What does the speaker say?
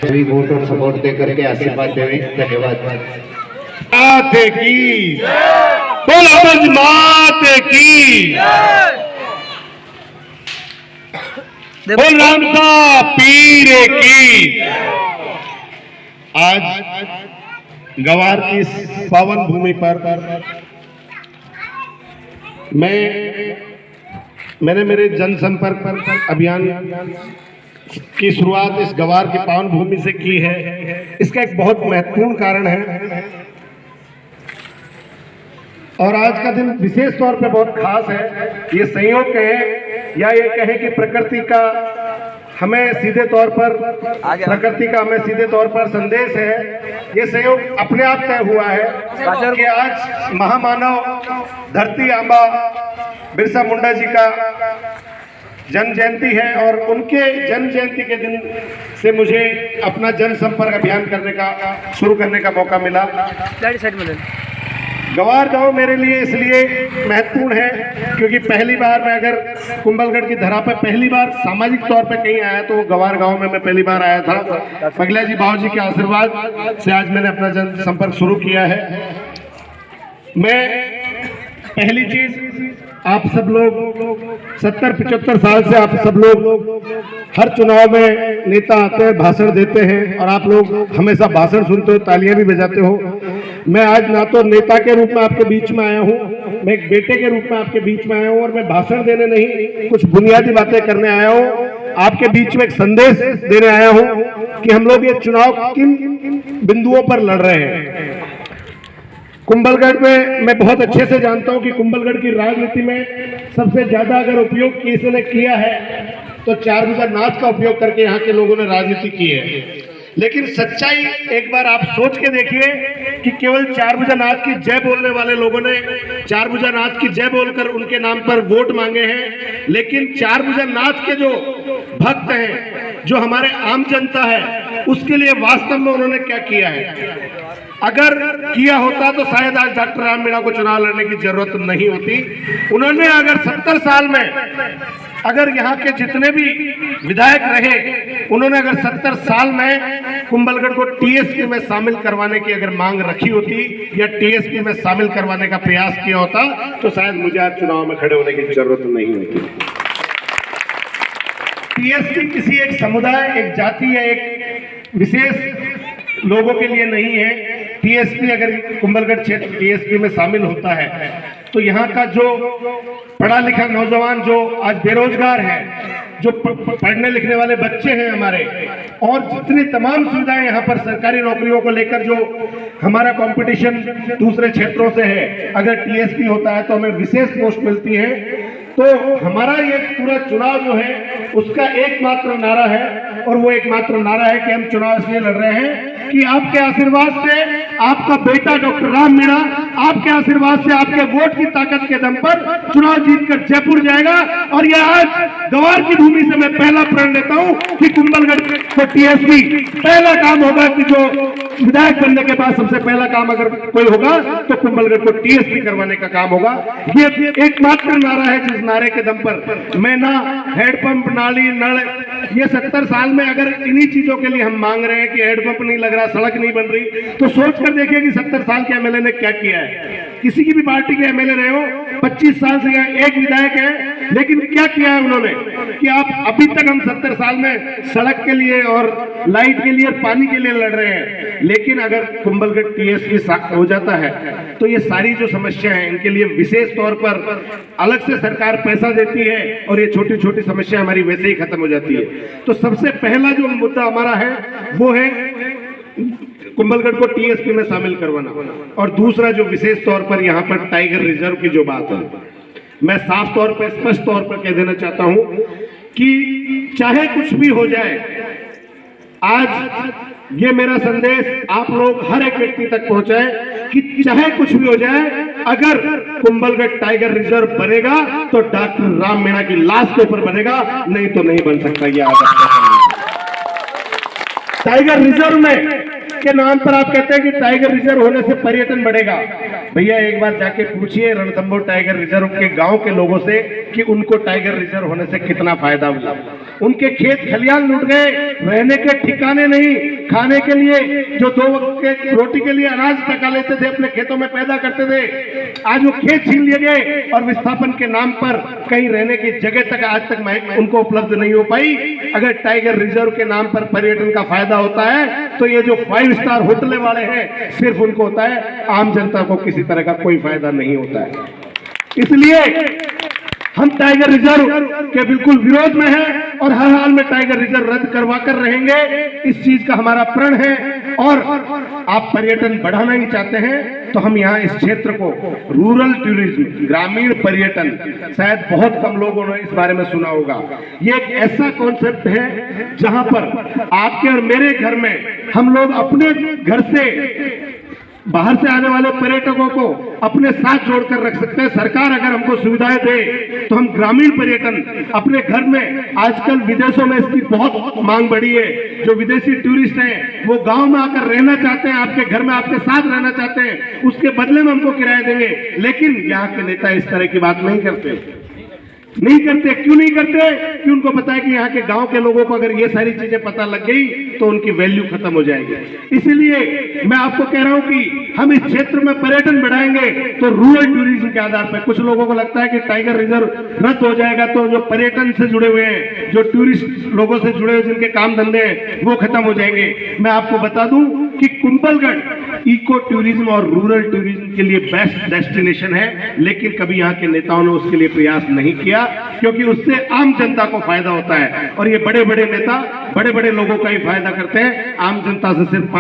सभी वोट और सपोर्ट दे करके आशीर्वाद देवे। धन्यवाद। माते की बोलो, ब्रज माते की बोल, रामसा पीर की। आज गवार की इस पावन भूमि पर मैंने मेरे जनसंपर्क अभियान की शुरुआत इस गवार की पावन भूमि से की है। इसका एक बहुत महत्वपूर्ण कारण है और आज का दिन विशेष तौर पे बहुत खास है। ये संयोग कहें या ये कहें कि प्रकृति का हमें सीधे तौर पर संदेश है। ये संयोग अपने आप तय हुआ है कि आज महामानव धरती आंबा बिरसा मुंडा जी का जन्म जयंती है और उनके जन्म जयंती के दिन से मुझे अपना जनसंपर्क अभियान शुरू करने का मौका मिला। गवार गांव मेरे लिए इसलिए महत्वपूर्ण है क्योंकि पहली बार मैं अगर कुंभलगढ़ की धरा पर पहली बार सामाजिक तौर पे कहीं आया तो गवार गांव में मैं पहली बार आया था। पगला जी बाबू जी के आशीर्वाद से आज मैंने अपना जनसंपर्क शुरू किया है। मैं पहली चीज, आप सब लोग 70-75 साल से आप सब लोग हर चुनाव में नेता आते हैं, भाषण देते हैं और आप लोग हमेशा भाषण सुनते हो, तालियां भी बजाते हो। मैं आज ना तो नेता के रूप में आपके बीच में आया हूँ, मैं एक बेटे के रूप में आपके बीच में आया हूँ और मैं भाषण देने नहीं, कुछ बुनियादी बातें करने आया हूँ। आपके बीच में एक संदेश देने आया हूँ कि हम लोग ये चुनाव किन बिंदुओं पर लड़ रहे हैं। कुंभलगढ़ में मैं बहुत अच्छे से जानता हूं कि कुंभलगढ़ की राजनीति में सबसे ज्यादा अगर उपयोग किसने किया है तो चारभुजा नाच का उपयोग करके यहाँ के लोगों ने राजनीति की है। लेकिन सच्चाई एक बार आप सोच के देखिए कि केवल चारभुजा नाच की जय बोलने वाले लोगों ने चारभुजा नाच की जय बोलकर उनके नाम पर वोट मांगे हैं, लेकिन चारभुजा नाच के जो भक्त हैं, जो हमारे आम जनता है, उसके लिए वास्तव में उन्होंने क्या किया है। अगर किया होता तो शायद आज डॉक्टर राम मीणा को चुनाव लड़ने की जरूरत नहीं होती। उन्होंने अगर 70 साल में अगर यहाँ के जितने भी विधायक रहे, उन्होंने अगर 70 साल में कुंभलगढ़ को टीएसपी में शामिल करवाने की अगर मांग रखी होती या टीएसपी में शामिल करवाने का प्रयास किया होता तो शायद मुझे आज चुनाव में खड़े होने की जरूरत नहीं होती। टीएसपी किसी एक समुदाय, एक जाति या एक विशेष लोगों के लिए नहीं है। टीएसपी अगर कुंभलगढ़ क्षेत्र टीएसपी में शामिल होता है तो यहाँ का जो पढ़ा लिखा नौजवान जो आज बेरोजगार है, जो पढ़ने लिखने वाले बच्चे हैं हमारे, और जितनी तमाम सुविधाएं यहाँ पर सरकारी नौकरियों को लेकर जो हमारा कंपटीशन दूसरे क्षेत्रों से है, अगर टीएसपी होता है तो हमें विशेष पोस्ट मिलती है। तो हमारा ये पूरा चुनाव जो है उसका एकमात्र नारा है और वो एकमात्र नारा है कि हम चुनाव इसलिए लड़ रहे हैं कि आपके आशीर्वाद से आपका बेटा डॉक्टर राम मीणा, आपके आशीर्वाद से आपके वोट की ताकत के दम पर चुनाव जीतकर जयपुर जाएगा। और ये आज गवार की भूमि से मैं पहला प्रण लेता हूं कि कुंभलगढ़ को टीएसपी पहला काम होगा कि जो विधायक बनने के बाद सबसे पहला काम अगर कोई होगा तो कुंभलगढ़ को टीएसपी करवाने का काम होगा। ये एकमात्र नारा है जिस नारे के दम पर मैं ना हेडपंप, नाली, नल, ये 70 साल में अगर इन्हीं चीजों के लिए हम मांग रहे हैं कि हेडपंप नहीं लग रहा, सड़क नहीं बन रही, तो सोच कर देखिए कि 70 साल के एमएलए ने क्या किया है। किसी की भी पार्टी के एमएलए रहे हो, 25 साल से यहाँ एक विधायक है, लेकिन क्या किया है उन्होंने कि आप अभी तक हम 70 साल में सड़क के लिए और लाइट के लिए और पानी के लिए लड़ रहे हैं। लेकिन अगर कुंभलगढ़ टीएसपी हो जाता है तो ये सारी जो समस्या है इनके लिए विशेष तौर पर अलग से सरकार पैसा देती है और ये छोटी छोटी समस्या हमारी वैसे ही खत्म हो जाती है। तो सबसे पहला जो मुद्दा हमारा है वो है कुंभलगढ़ को टीएसपी में शामिल करवाना। और दूसरा जो विशेष तौर पर यहाँ पर टाइगर रिजर्व की जो बात है, मैं साफ तौर पर स्पष्ट तौर पर कह देना चाहता हूं कि चाहे कुछ भी हो जाए, आज ये मेरा संदेश आप लोग हर एक व्यक्ति तक पहुंचाए कि चाहे कुछ भी हो जाए, अगर कुंभलगढ़ टाइगर रिजर्व बनेगा तो डॉक्टर राम मीणा की लाश के ऊपर बनेगा, नहीं तो नहीं बन सकता। ये टाइगर रिजर्व में के नाम पर आप कहते हैं कि टाइगर रिजर्व होने से पर्यटन बढ़ेगा। भैया एक बार जाके पूछिए रणथंभौर टाइगर रिजर्व के गांव के लोगों से कि उनको टाइगर रिजर्व होने से कितना फायदा हुआ। उनके खेत खलियान लूट गए, रहने के ठिकाने नहीं, खाने के लिए जो 2 वक्त के रोटी के लिए अनाज टका लेते थे अपने खेतों में पैदा करते थे, आज वो खेत छीन लिए गए और विस्थापन के नाम पर कहीं रहने की जगह तक आज तक उनको उपलब्ध नहीं हो पाई। अगर टाइगर रिजर्व के नाम पर पर्यटन का फायदा होता है तो ये जो 5 स्टार होटल वाले हैं सिर्फ उनको होता है, आम जनता को किसी तरह का कोई फायदा नहीं होता है। इसलिए हम टाइगर रिजर्व के बिल्कुल विरोध में हैं और हर हाल में टाइगर रिजर्व रद्द करवा कर रहेंगे। इस चीज का हमारा प्रण है। और आप पर्यटन बढ़ाना ही चाहते हैं तो हम यहाँ इस क्षेत्र को रूरल टूरिज्म, ग्रामीण पर्यटन, शायद बहुत कम लोगों ने इस बारे में सुना होगा। ये एक ऐसा कॉन्सेप्ट है जहां पर आपके और मेरे घर में हम लोग अपने घर से बाहर से आने वाले पर्यटकों को अपने साथ जोड़कर रख सकते हैं। सरकार अगर हमको सुविधाएं दे तो हम ग्रामीण पर्यटन अपने घर में, आजकल विदेशों में इसकी बहुत मांग बढ़ी है। जो विदेशी टूरिस्ट हैं वो गांव में आकर रहना चाहते हैं, आपके घर में आपके साथ रहना चाहते हैं, उसके बदले में हमको किराया देंगे। लेकिन यहाँ के नेता इस तरह की बात नहीं करते। क्यों नहीं करते? कि उनको पता है कि यहाँ के गांव के लोगों को अगर ये सारी चीजें पता लग गई तो उनकी वैल्यू खत्म हो जाएगी। इसलिए मैं आपको कह रहा हूं कि हम इस क्षेत्र में पर्यटन बढ़ाएंगे तो रूरल टूरिज्म के आधार पर। कुछ लोगों को लगता है कि टाइगर रिजर्व रद्द हो जाएगा तो जो पर्यटन से जुड़े हुए हैं, जो टूरिस्ट लोगों से जुड़े हुए जिनके काम धंधे हैं वो खत्म हो जाएंगे। मैं आपको बता दूं कि कुंभलगढ़ इको टूरिज्म और रूरल टूरिज्म के लिए बेस्ट डेस्टिनेशन है, लेकिन कभी यहाँ के नेताओं ने उसके लिए प्रयास नहीं किया क्योंकि उससे आम जनता को फायदा होता है। और ये बड़े बड़े नेता बड़े बड़े लोगों का ही फायदा करते हैं, आम जनता से सिर्फ